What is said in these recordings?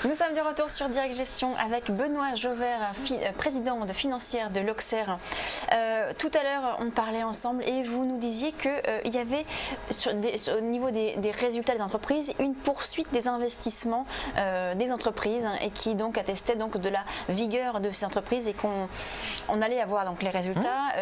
Nous sommes de retour sur Direct Gestion avec Benoît Jauvert, président de Financière de l'Auxerre. Tout à l'heure, on parlait ensemble et vous nous disiez qu'il y avait au niveau des résultats des entreprises une poursuite des investissements des entreprises et qui donc attestait donc de la vigueur de ces entreprises et qu'on allait avoir donc les résultats.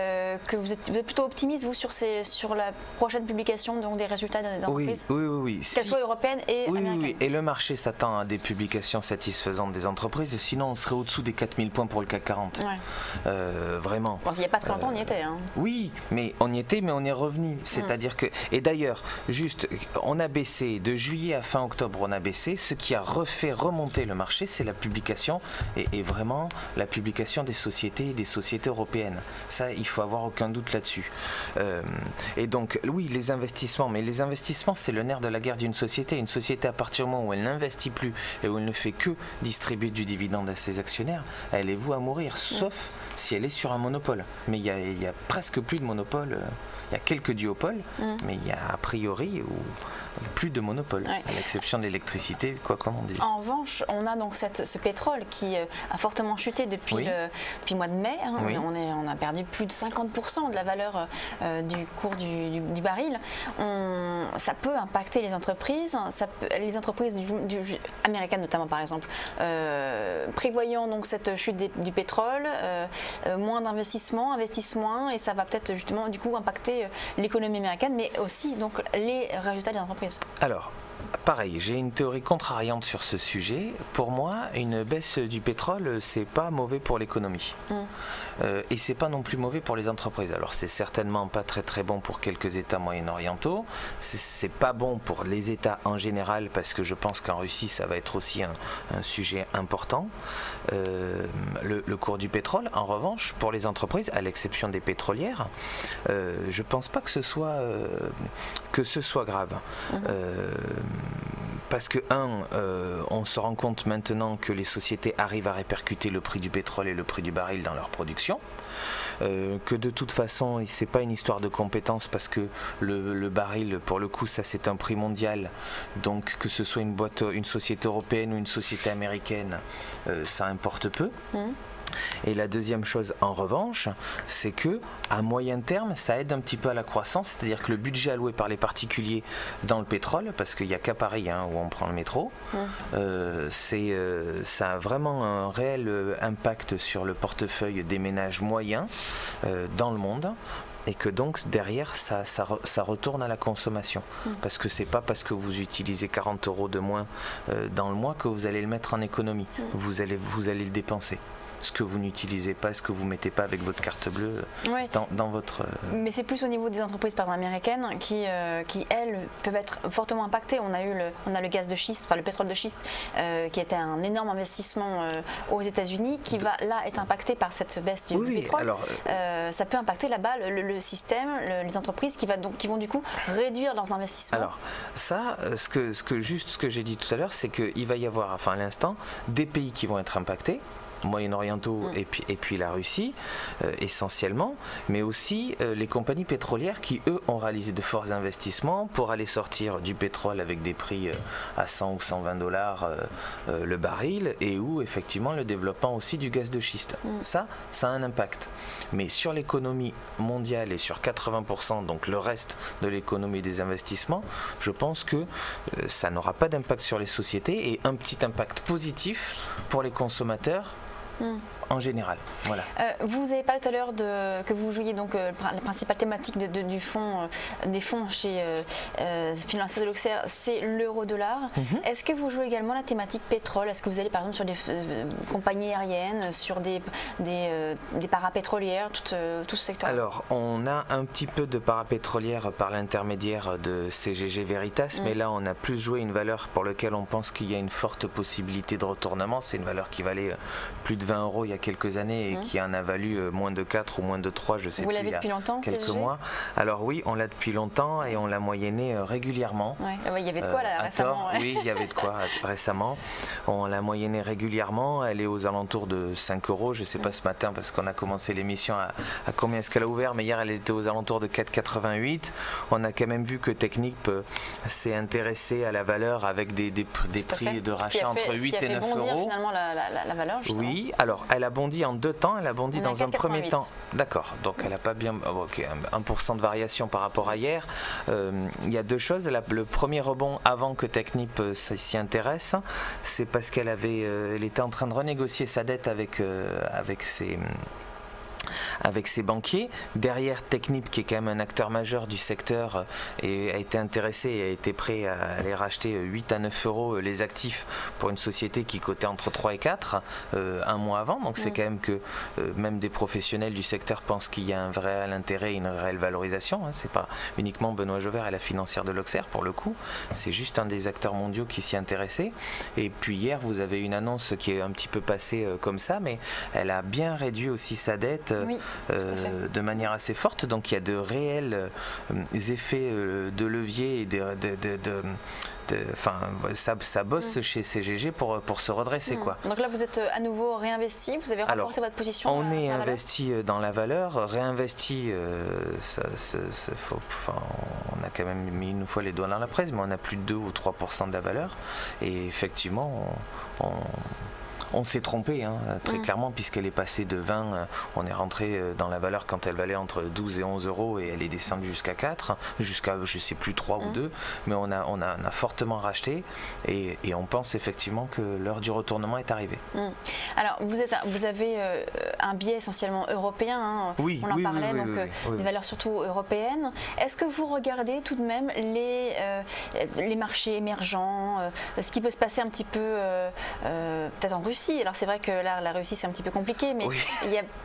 Que vous êtes plutôt optimiste vous sur la prochaine publication donc des résultats des entreprises. Oui. Qu'elles soient européennes et américaines. Oui, et le marché s'attend à des publications satisfaisantes des entreprises, sinon on serait au-dessous des 4000 points pour le CAC 40. Ouais. Vraiment. Bon, il n'y a pas très longtemps, on y était. Hein. Oui, mais on y était, mais on est revenu. C'est-à-dire que, et d'ailleurs, juste, on a baissé, de juillet à fin octobre, on a baissé. Ce qui a refait remonter le marché, c'est la publication, et vraiment la publication des sociétés européennes. Ça, il faut avoir aucun doute là-dessus. Et donc, oui, les investissements, mais les investissements, c'est le nerf de la guerre d'une société. Une société, à partir du moment où elle n'investit plus et où elle ne fait que distribuer du dividende à ses actionnaires, elle est vouée à mourir, sauf si elle est sur un monopole. Mais il y a presque plus de monopole. Il y a quelques duopoles, mais il y a a priori plus de monopole, à l'exception de l'électricité, quoi qu'on en dise. En revanche, on a donc ce pétrole qui a fortement chuté depuis le mois de mai. Hein. On a perdu plus de 50% de la valeur du cours du baril. Ça peut impacter les entreprises, les entreprises américaines notamment par exemple, prévoyant donc cette chute du pétrole, moins d'investissement, investissent moins, et ça va peut-être justement du coup impacter l'économie américaine, mais aussi donc les résultats des entreprises. Alors, pareil, j'ai une théorie contrariante sur ce sujet. Pour moi, une baisse du pétrole, c'est pas mauvais pour l'économie. Et c'est pas non plus mauvais pour les entreprises. Alors c'est certainement pas très bon pour quelques États moyen-orientaux. C'est pas bon pour les États en général, parce que je pense qu'en Russie, ça va être aussi un sujet important. Le cours du pétrole, en revanche, pour les entreprises, à l'exception des pétrolières, je pense pas que ce soit grave. Parce que, on se rend compte maintenant que les sociétés arrivent à répercuter le prix du pétrole et le prix du baril dans leur production. Que de toute façon, c'est pas une histoire de compétence, parce que le baril, pour le coup, ça c'est un prix mondial. Donc que ce soit une société européenne ou une société américaine, ça importe peu. Et la deuxième chose, en revanche, c'est que à moyen terme, ça aide un petit peu à la croissance, c'est-à-dire que le budget alloué par les particuliers dans le pétrole, parce qu'il n'y a qu'à Paris où on prend le métro, ça a vraiment un réel impact sur le portefeuille des ménages moyens dans le monde. Et que donc derrière ça retourne à la consommation, parce que c'est pas parce que vous utilisez 40 € de moins dans le mois que vous allez le mettre en économie. Vous allez le dépenser. Ce que vous n'utilisez pas, ce que vous ne mettez pas avec votre carte bleue dans votre... Mais c'est plus au niveau des entreprises américaines qui elles, peuvent être fortement impactées. On a le gaz de schiste, enfin le pétrole de schiste, qui était un énorme investissement aux États-Unis, qui va là être impacté par cette baisse du pétrole. Alors, ça peut impacter là-bas le système, les entreprises qui vont du coup réduire leurs investissements. Alors ça, ce que j'ai dit tout à l'heure, c'est qu'il va y avoir, à l'instant, des pays qui vont être impactés, moyen-orientaux et puis la Russie essentiellement, mais aussi les compagnies pétrolières qui eux ont réalisé de forts investissements pour aller sortir du pétrole avec des prix à 100 ou 120 $ le baril, et où effectivement le développement aussi du gaz de schiste. Ça a un impact. Mais sur l'économie mondiale et sur 80%, donc le reste de l'économie des investissements, je pense que ça n'aura pas d'impact sur les sociétés, et un petit impact positif pour les consommateurs en général. Voilà. Vous avez parlé tout à l'heure que vous jouiez donc la principale thématique des fonds chez Financière de l'Auxerre, c'est l'euro-dollar. Est-ce que vous jouez également la thématique pétrole? Est-ce que vous allez par exemple sur des compagnies aériennes, sur des parapétrolières, tout ce secteur? Alors, on a un petit peu de parapétrolière par l'intermédiaire de CGG Veritas, mais là on a plus joué une valeur pour laquelle on pense qu'il y a une forte possibilité de retournement. C'est une valeur qui valait plus de 20 € il y a quelques années et qui en a valu moins de 4 ou moins de 3, je sais Vous plus, l'avez depuis longtemps, quelques CSG? mois. Alors oui, on l'a depuis longtemps et on l'a moyenné régulièrement. Ouais, il y avait de quoi là récemment. Oui, il y avait de quoi récemment. On l'a moyennée régulièrement. Elle est aux alentours de 5 €. Je ne sais pas ce matin parce qu'on a commencé l'émission à combien est-ce qu'elle a ouvert, mais hier elle était aux alentours de 4,88. On a quand même vu que Technip s'est intéressé à la valeur avec des prix de rachat entre 8 et 9 €. Finalement la valeur, justement. Oui, alors elle a bondi en 2 temps. Elle a bondi dans un premier temps. D'accord, donc elle n'a pas bien. Ok, 1% de variation par rapport à hier. Il y a 2 choses. Le premier rebond avant que Technip s'y intéresse, c'est parce qu'elle était en train de renégocier sa dette avec ses banquiers. Derrière, Technip, qui est quand même un acteur majeur du secteur, a été intéressé et a été prêt à aller racheter 8 à 9 € les actifs pour une société qui cotait entre 3 et 4 un mois avant. Donc c'est quand même que même des professionnels du secteur pensent qu'il y a un réel intérêt et une réelle valorisation. C'est pas uniquement Benoît Jovert et la financière de l'Auxerre pour le coup. C'est juste un des acteurs mondiaux qui s'y intéressait. Et puis hier, vous avez une annonce qui est un petit peu passée comme ça, mais elle a bien réduit aussi sa dette. De manière assez forte, donc il y a de réels effets de levier et ça bosse chez CGG pour se redresser quoi. Donc là vous êtes à nouveau réinvesti, vous avez renforcé votre position. On est investi dans la valeur, réinvesti, on a quand même mis une fois les doigts dans la presse, mais on a plus de 2 ou 3% de la valeur et effectivement on s'est trompé très clairement puisqu'elle est passée de 20, on est rentré dans la valeur quand elle valait entre 12 et 11 € et elle est descendue jusqu'à 4, jusqu'à je sais plus 3 ou 2, mais on a fortement racheté et on pense effectivement que l'heure du retournement est arrivée. Alors vous avez un biais essentiellement européen, oui, on en parlait, des valeurs surtout européennes. Est-ce que vous regardez tout de même les marchés émergents, ce qui peut se passer un petit peu peut-être en Russie? Alors c'est vrai que là la Russie c'est un petit peu compliqué, mais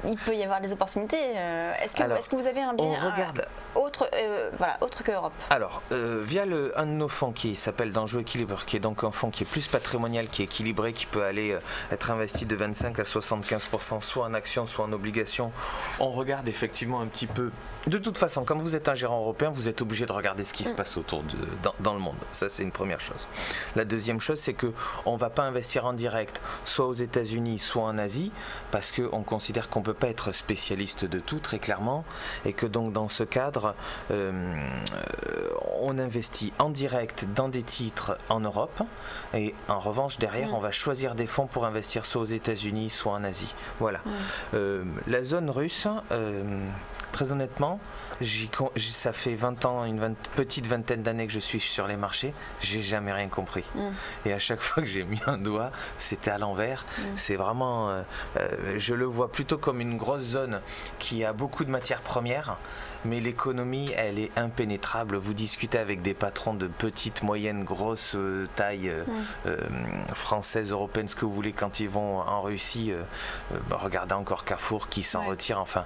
il peut y avoir des opportunités. Est-ce que vous avez un biais autre que Europe? Alors via un de nos fonds qui s'appelle Danjou Équilibre, qui est donc un fonds qui est plus patrimonial, qui est équilibré, qui peut aller être investi de 25 à 75% soit en actions soit en obligations, on regarde effectivement un petit peu. De toute façon, quand vous êtes un gérant européen, vous êtes obligé de regarder ce qui se passe autour dans le monde. Ça, c'est une première chose. La deuxième chose, c'est qu'on ne va pas investir en direct, soit aux États-Unis, soit en Asie, parce qu'on considère qu'on ne peut pas être spécialiste de tout, très clairement, et que donc dans ce cadre, on investit en direct dans des titres en Europe, et en revanche, derrière, on va choisir des fonds pour investir soit aux États-Unis, soit en Asie. Voilà. La zone russe... Très honnêtement, ça fait 20 ans, petite vingtaine d'années que je suis sur les marchés, j'ai jamais rien compris. Et à chaque fois que j'ai mis un doigt, c'était à l'envers. C'est vraiment, je le vois plutôt comme une grosse zone qui a beaucoup de matières premières, mais l'économie, elle est impénétrable. Vous discutez avec des patrons de petite, moyenne, grosse taille, française, européenne, ce que vous voulez, quand ils vont en Russie, regardez encore Carrefour qui s'en retire, enfin,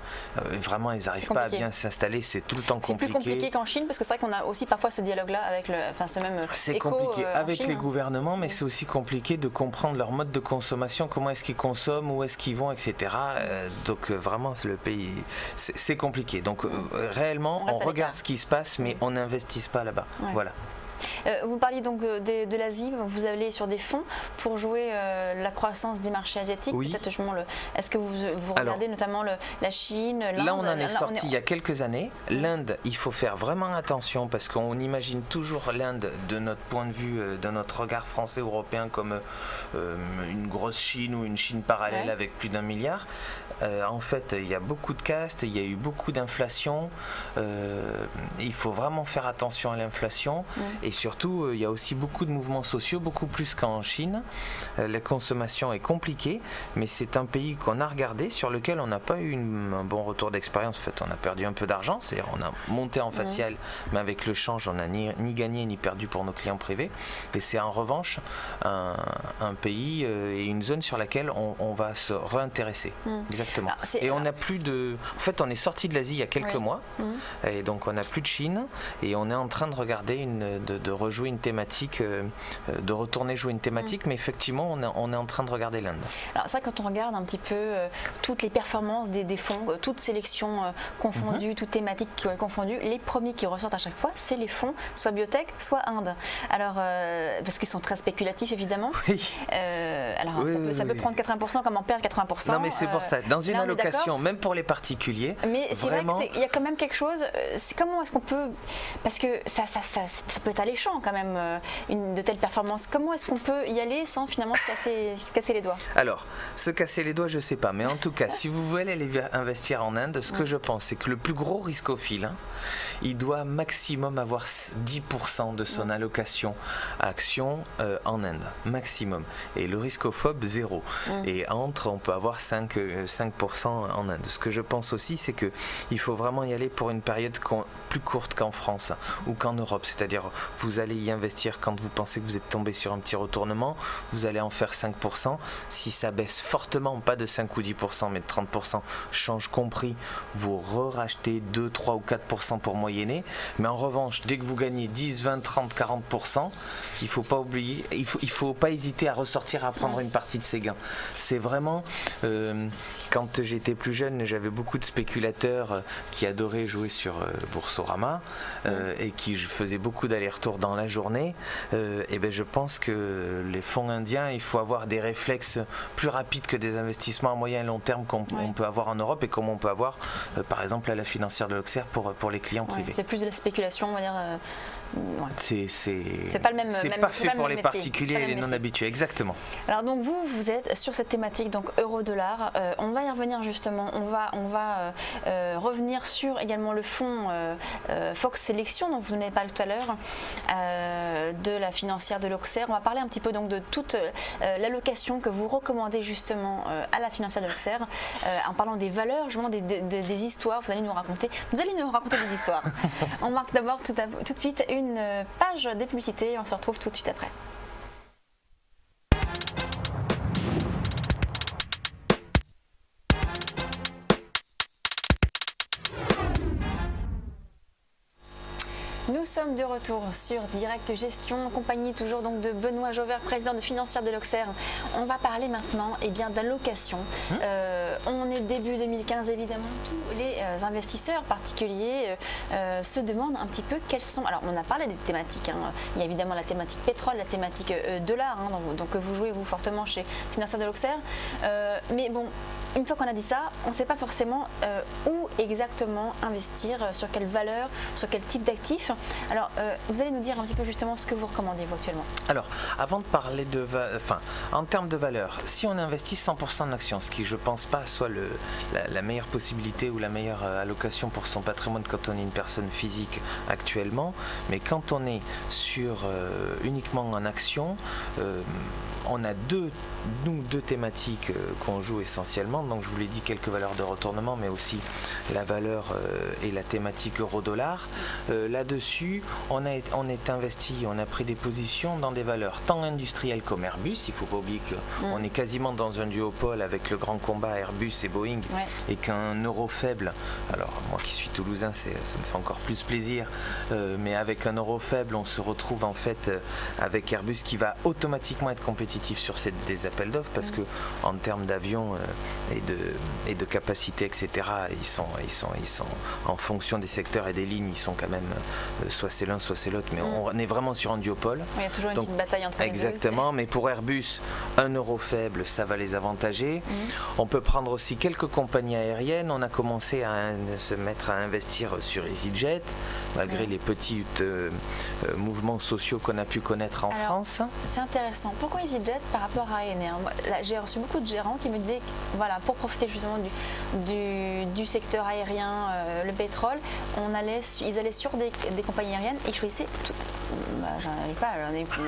vraiment, ils n'arrivent pas à bien s'installer, c'est tout le temps compliqué. C'est plus compliqué qu'en Chine, parce que c'est vrai qu'on a aussi parfois ce dialogue-là avec ce même C'est compliqué avec les gouvernements, mais c'est aussi compliqué de comprendre leur mode de consommation, comment est-ce qu'ils consomment, où est-ce qu'ils vont, etc. Donc vraiment, le pays, c'est compliqué. Donc réellement, on regarde ce qui se passe, mais on n'investisse pas là-bas. Voilà. Vous parliez donc de l'Asie, vous allez sur des fonds pour jouer la croissance des marchés asiatiques. Peut-être est-ce que vous regardez notamment la Chine, l'Inde? Là on en est sorti il y a quelques années. L'Inde, il faut faire vraiment attention parce qu'on imagine toujours l'Inde de notre point de vue, de notre regard français européen comme une grosse Chine ou une Chine parallèle avec plus d'1 milliard. En fait, il y a beaucoup de castes, il y a eu beaucoup d'inflation. Il faut vraiment faire attention à l'inflation. Et surtout, il y a aussi beaucoup de mouvements sociaux, beaucoup plus qu'en Chine. La consommation est compliquée, mais c'est un pays qu'on a regardé, sur lequel on n'a pas eu un bon retour d'expérience. En fait, on a perdu un peu d'argent, c'est-à-dire on a monté en facial, mais avec le change, on n'a ni gagné ni perdu pour nos clients privés. Et c'est en revanche un pays et une zone sur laquelle on va se réintéresser. Exactement. Et on n'a plus de... En fait, on est sorti de l'Asie il y a quelques mois, et donc on n'a plus de Chine, et on est en train de regarder de rejouer une thématique, de retourner jouer une thématique, mais effectivement on est en train de regarder l'Inde. Alors ça, quand on regarde un petit peu toutes les performances des fonds, toutes sélections confondues, toutes thématiques confondues, les premiers qui ressortent à chaque fois, c'est les fonds, soit biotech, soit Inde. Alors, parce qu'ils sont très spéculatifs évidemment. Oui. Alors ça peut prendre 80%, comme en perdre 80%. Non mais c'est pour ça, dans une allocation, même pour les particuliers. Mais c'est vraiment... vrai qu'il y a quand même quelque chose, comment est-ce qu'on peut, parce que ça peut être alléchant quand même, de telles performances, comment est-ce qu'on peut y aller sans finalement se casser les doigts? Alors, se casser les doigts, je sais pas, mais en tout cas, si vous voulez aller investir en Inde, ce que je pense, c'est que le plus gros riscophile, il doit maximum avoir 10% de son allocation à actions en Inde, maximum. Et le riscophobe, 0. Et entre, on peut avoir 5% en Inde. Ce que je pense aussi, c'est qu'il faut vraiment y aller pour une période plus courte qu'en France ou qu'en Europe. C'est-à-dire, vous allez y investir quand vous pensez que vous êtes tombé sur un petit retournement, vous allez en faire 5%. Si ça baisse fortement, pas de 5 ou 10%, mais de 30%, change compris, vous rachetez 2, 3 ou 4% pour moyenner. Mais en revanche, dès que vous gagnez 10, 20, 30, 40%, il faut pas oublier, il faut pas hésiter à ressortir, à prendre une partie de ses gains. C'est vraiment, quand j'étais plus jeune, j'avais beaucoup de spéculateurs qui adoraient jouer sur Boursorama et qui faisaient beaucoup d'allers-retours dans la journée. Et ben je pense que les fonds indiens, il faut avoir des réflexes plus rapides que des investissements à moyen et long terme qu'on peut avoir en Europe et comme on peut avoir par exemple à la financière de l'Auxerre pour les clients privés. C'est plus de la spéculation, on va dire. C'est pas le même. C'est pas fait pour les particuliers et les non habitués, exactement. Alors donc vous êtes sur cette thématique donc euro-dollar. On va y revenir justement. On va revenir sur également le fonds Fox Sélection dont vous en avez parlé tout à l'heure de la financière de l'Auxerre. On va parler un petit peu donc de toute l'allocation que vous recommandez justement à la financière de l'Auxerre en parlant des valeurs, justement des histoires. Vous allez nous raconter des histoires. On marque d'abord tout de suite une page des publicités et on se retrouve tout de suite après. Nous sommes de retour sur Direct Gestion, en compagnie toujours donc de Benoît Jauvert, président de Financière de l'Auxerre. On va parler maintenant d'allocation. On est début 2015 évidemment. Tous les investisseurs particuliers se demandent un petit peu quelles sont. Alors on a parlé des thématiques. Il y a évidemment la thématique pétrole, la thématique dollar, donc que vous jouez vous fortement chez Financière de l'Auxerre. Mais bon. Une fois qu'on a dit ça, on ne sait pas forcément où exactement investir, sur quelle valeur, sur quel type d'actifs. Alors, vous allez nous dire un petit peu justement ce que vous recommandez vous actuellement. Alors, avant de parler en termes de valeur, si on investit 100% en actions, ce qui je pense pas soit la meilleure possibilité ou la meilleure allocation pour son patrimoine quand on est une personne physique actuellement, mais quand on est sur uniquement en actions, on a deux thématiques qu'on joue essentiellement. Donc je vous l'ai dit, quelques valeurs de retournement, mais aussi la valeur et la thématique euro-dollar. Là-dessus, on est investi, on a pris des positions dans des valeurs tant industrielles comme Airbus. Il ne faut pas oublier qu'on est quasiment dans un duopole avec le grand combat Airbus et Boeing, et qu'un euro faible, alors moi qui suis toulousain, ça me fait encore plus plaisir, mais avec un euro faible, on se retrouve en fait avec Airbus qui va automatiquement être compétitif sur des appels d'offres parce que en termes d'avions et de capacité, etc., ils sont en fonction des secteurs et des lignes, ils sont quand même soit c'est l'un, soit c'est l'autre, mais on est vraiment sur un duopole. Il y a toujours une petite bataille entre les deux. Exactement, mais pour Airbus, un euro faible, ça va les avantager. On peut prendre aussi quelques compagnies aériennes. On a commencé à se mettre à investir sur EasyJet, malgré les petits mouvements sociaux qu'on a pu connaître en France. C'est intéressant. Pourquoi EasyJet par rapport à Ryanair? J'ai reçu beaucoup de gérants qui me disaient que, voilà, pour profiter justement du secteur aérien, le pétrole, ils allaient sur des compagnies aériennes et ils choisissaient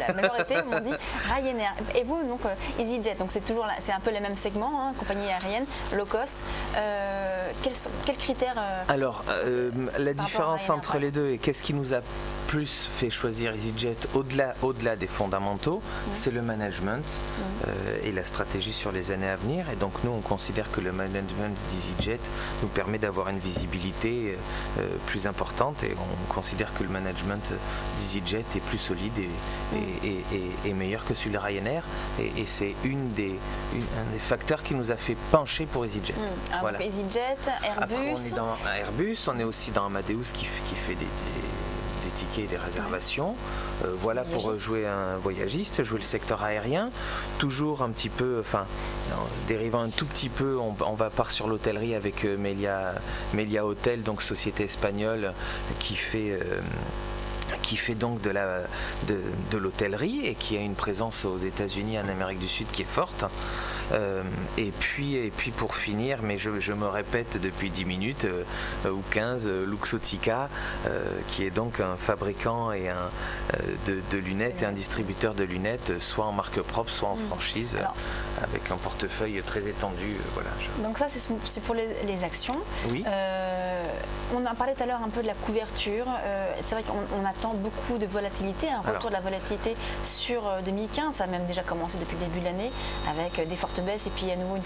la majorité m'ont dit Ryanair. Et vous, donc EasyJet, donc c'est un peu les mêmes segments, compagnie aérienne, low cost. quels critères Alors, la différence entre les deux et qu'est-ce qui nous a plus fait choisir EasyJet au-delà des fondamentaux, c'est le management et la stratégie sur les années à venir. Et donc nous, on considère que le management d'EasyJet nous permet d'avoir une visibilité plus importante, et on considère que le management d'EasyJet est plus solide et meilleur que celui de Ryanair. Et c'est un des facteurs qui nous a fait pencher pour EasyJet. Alors, voilà. EasyJet, Airbus. Après, on est dans Airbus, on est aussi dans Amadeus qui fait des tickets et des réservations. Voilà, pour jouer un voyagiste, jouer le secteur aérien, toujours un petit peu, enfin, dérivant un tout petit peu, on va part sur l'hôtellerie avec Melia Hotel, donc société espagnole qui fait donc de l'hôtellerie et qui a une présence aux États-Unis, en Amérique du Sud, qui est forte. Et puis pour finir, mais je me répète depuis 10 minutes ou 15, Luxottica, qui est donc un fabricant de lunettes et un distributeur de lunettes, soit en marque propre, soit en franchise, avec un portefeuille très étendu. Voilà. Donc ça, c'est pour les actions. Oui. On a parlé tout à l'heure un peu de la couverture. C'est vrai qu'on attend beaucoup de volatilité, un retour de la volatilité sur 2015. Ça a même déjà commencé depuis le début de l'année avec des fortes baisses et puis à nouveau une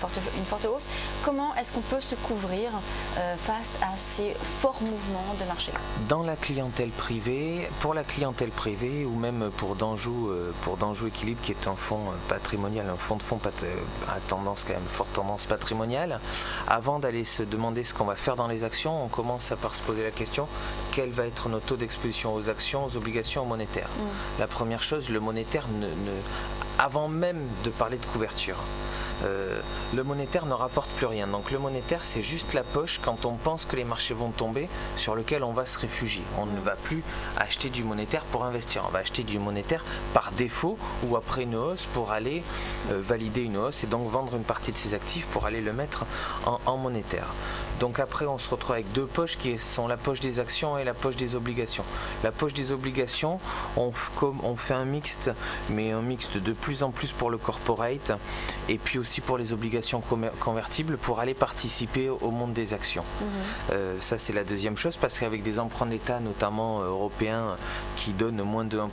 forte hausse. Comment est-ce qu'on peut se couvrir face à ces forts mouvements de marché? Dans la clientèle privée, pour la clientèle privée ou même pour Danjou Équilibre, qui est un fonds patrimonial, un fonds de fonds à tendance quand même, forte tendance patrimoniale, avant d'aller se demander ce qu'on va faire dans les actions, on commence par se poser la question: quel va être notre taux d'exposition aux actions, aux obligations, aux monétaires? La première chose, le monétaire, avant même de parler de couverture, le monétaire ne rapporte plus rien. Donc le monétaire, c'est juste la poche quand on pense que les marchés vont tomber, sur lequel on va se réfugier. On ne va plus acheter du monétaire pour investir, on va acheter du monétaire par défaut ou après une hausse pour aller valider une hausse et donc vendre une partie de ses actifs pour aller le mettre en monétaire. Donc après, on se retrouve avec deux poches qui sont la poche des actions et la poche des obligations. La poche des obligations, on fait un mixte, mais un mixte de plus en plus pour le corporate et puis aussi pour les obligations convertibles pour aller participer au monde des actions. Ça, c'est la deuxième chose, parce qu'avec des emprunts d'État, notamment européens, qui donnent moins de 1%,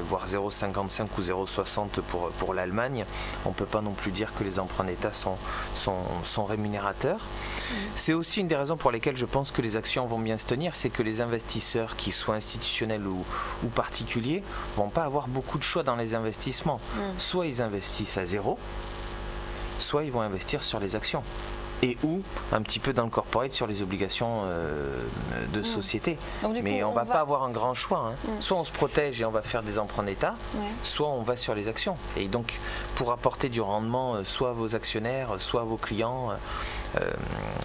voire 0,55 ou 0,60 pour l'Allemagne, on ne peut pas non plus dire que les emprunts d'État sont rémunérateurs. C'est aussi une des raisons pour lesquelles je pense que les actions vont bien se tenir, c'est que les investisseurs, qu'ils soient institutionnels ou particuliers, ne vont pas avoir beaucoup de choix dans les investissements. Soit ils investissent à zéro, soit ils vont investir sur les actions. Et ou un petit peu dans le corporate sur les obligations de société. Mais on ne va pas avoir un grand choix. Soit on se protège et on va faire des emprunts d'État, soit on va sur les actions. Et donc pour apporter du rendement soit à vos actionnaires, soit à vos clients,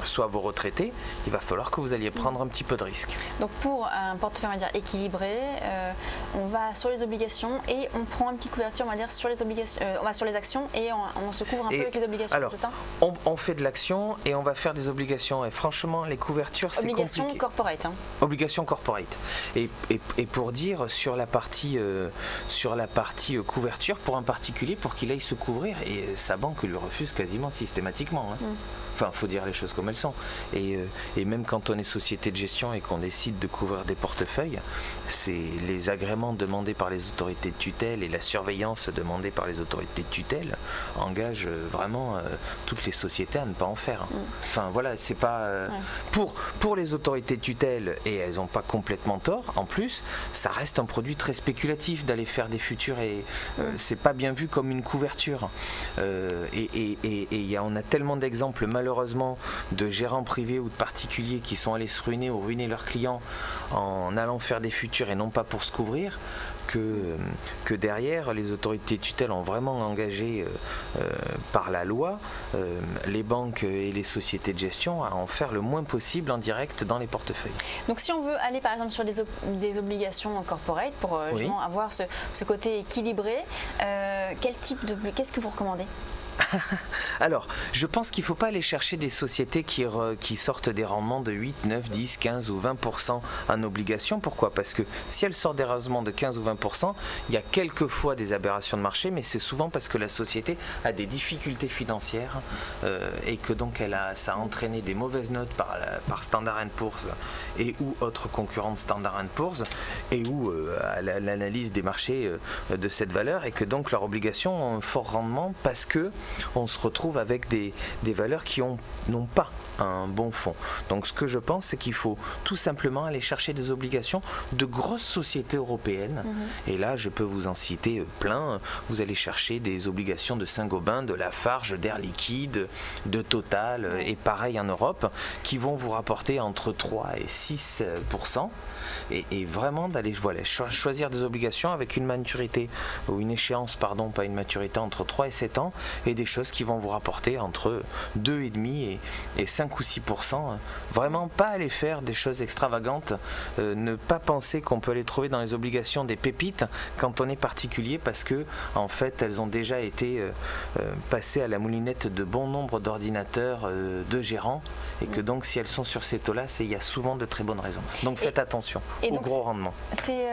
soit à vos retraités, il va falloir que vous alliez prendre un petit peu de risque. Donc pour un portefeuille, on va dire, équilibré, on va sur les obligations et on prend une petite couverture, on va dire, sur les obligations, on va sur les actions et on se couvre un peu avec les obligations, c'est ça? On fait de l'action et on va faire des obligations. Et franchement, les couvertures, c'est compliqué. Obligations corporate. Obligations corporate. Et pour dire, sur la partie couverture, pour un particulier, pour qu'il aille se couvrir, et sa banque lui refuse quasiment systématiquement. Enfin, il faut dire les choses comme elles sont. Et même quand on est société de gestion et qu'on décide de couvrir des portefeuilles, c'est les agréments demandés par les autorités de tutelle et la surveillance demandée par les autorités de tutelle engagent vraiment toutes les sociétés à ne pas en faire. Enfin voilà, c'est pas pour les autorités de tutelle, et elles n'ont pas complètement tort. En plus, ça reste un produit très spéculatif d'aller faire des futurs et c'est pas bien vu comme une couverture. On a tellement d'exemples malheureusement de gérants privés ou de particuliers qui sont allés se ruiner ou ruiner leurs clients en allant faire des futurs et non pas pour se couvrir, que derrière les autorités de tutelle ont vraiment engagé par la loi les banques et les sociétés de gestion à en faire le moins possible en direct dans les portefeuilles. Donc si on veut aller par exemple sur des obligations corporate pour justement avoir ce côté équilibré, qu'est-ce que vous recommandez? Alors, je pense qu'il ne faut pas aller chercher des sociétés qui sortent des rendements de 8, 9, 10, 15 ou 20% en obligations. Pourquoi? Parce que si elles sortent des rendements de 15 ou 20%, il y a quelquefois des aberrations de marché, mais c'est souvent parce que la société a des difficultés financières et que donc ça a entraîné des mauvaises notes par Standard & Poor's et ou autres concurrents de Standard & Poor's et ou à l'analyse des marchés de cette valeur, et que donc leurs obligations ont un fort rendement parce que on se retrouve avec des valeurs qui n'ont pas un bon fond. Donc ce que je pense, c'est qu'il faut tout simplement aller chercher des obligations de grosses sociétés européennes. Et là, je peux vous en citer plein. Vous allez chercher des obligations de Saint-Gobain, de Lafarge, d'Air Liquide, de Total, et pareil en Europe, qui vont vous rapporter entre 3 et 6%. Et vraiment d'aller choisir des obligations avec une maturité, ou une échéance, pardon, pas une maturité, entre 3 et 7 ans, et des choses qui vont vous rapporter entre 2,5 et 5 ou 6%. Vraiment pas aller faire des choses extravagantes, ne pas penser qu'on peut aller trouver dans les obligations des pépites quand on est particulier, parce que en fait elles ont déjà été passées à la moulinette de bon nombre d'ordinateurs de gérants, et que donc si elles sont sur ces taux-là, il y a souvent de très bonnes raisons. Donc faites attention au gros rendement. C'est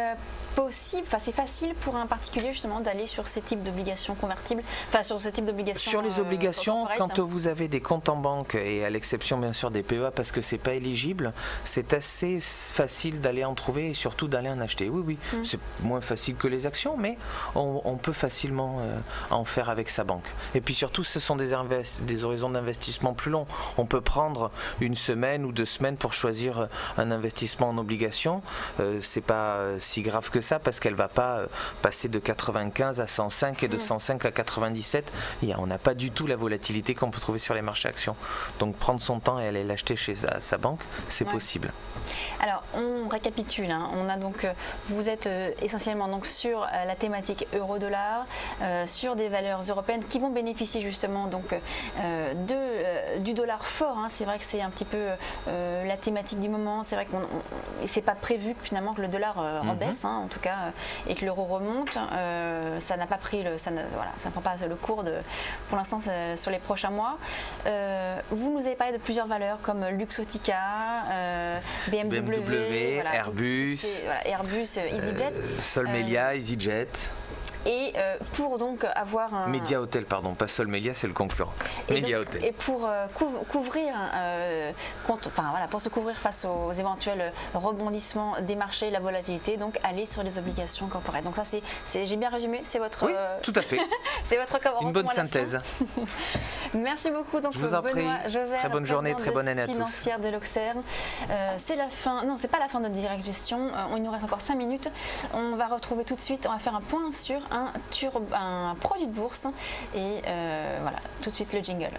possible, c'est facile pour un particulier justement d'aller sur ces types d'obligations convertibles, sur ce type d'obligations. Sur les obligations, quand vous avez des comptes en banque, et à l'exception bien sûr des PEA parce que c'est pas éligible, c'est assez facile d'aller en trouver et surtout d'aller en acheter. Oui, c'est moins facile que les actions, mais on peut facilement en faire avec sa banque. Et puis surtout, ce sont des horizons d'investissement plus longs. On peut prendre une semaine ou 2 semaines pour choisir un investissement en obligation. C'est pas si grave que ça, parce qu'elle va pas passer de 95 à 105 et de 105 à 97. On n'a pas du tout la volatilité qu'on peut trouver sur les marchés actions. Donc prendre son temps et aller l'acheter chez sa banque, c'est possible. Alors on récapitule, on a donc, vous êtes essentiellement donc sur la thématique euro-dollar, sur des valeurs européennes qui vont bénéficier justement donc du dollar fort. C'est vrai que c'est un petit peu la thématique du moment. C'est vrai qu'on c'est pas prévu finalement que le dollar rebaisse, en tout cas, et que l'euro remonte. Ça n'a pas pris ça ne prend pas le cours pour l'instant sur les prochains mois. Vous nous avez parlé de plusieurs valeurs comme Luxottica, BMW, Airbus, EasyJet, Solmelia, EasyJet. Et pour donc avoir un... Media Hotel, pardon, pas Solmelia, c'est le concurrent. Media Hotel. Et pour couvrir, pour se couvrir face aux éventuels rebondissements des marchés, la volatilité, donc aller sur les obligations corporate. Donc ça, j'ai bien résumé, c'est votre... Oui, tout à fait. C'est votre une bonne synthèse. Merci beaucoup. Donc, je vous en prie. Très bonne journée, très bonne année à tous. Financière de l'Auxerre. C'est la fin, non, c'est pas la fin de notre direct gestion. Il nous reste encore 5 minutes. On va retrouver tout de suite, on va faire un point sur un produit de bourse et voilà, tout de suite le jingle.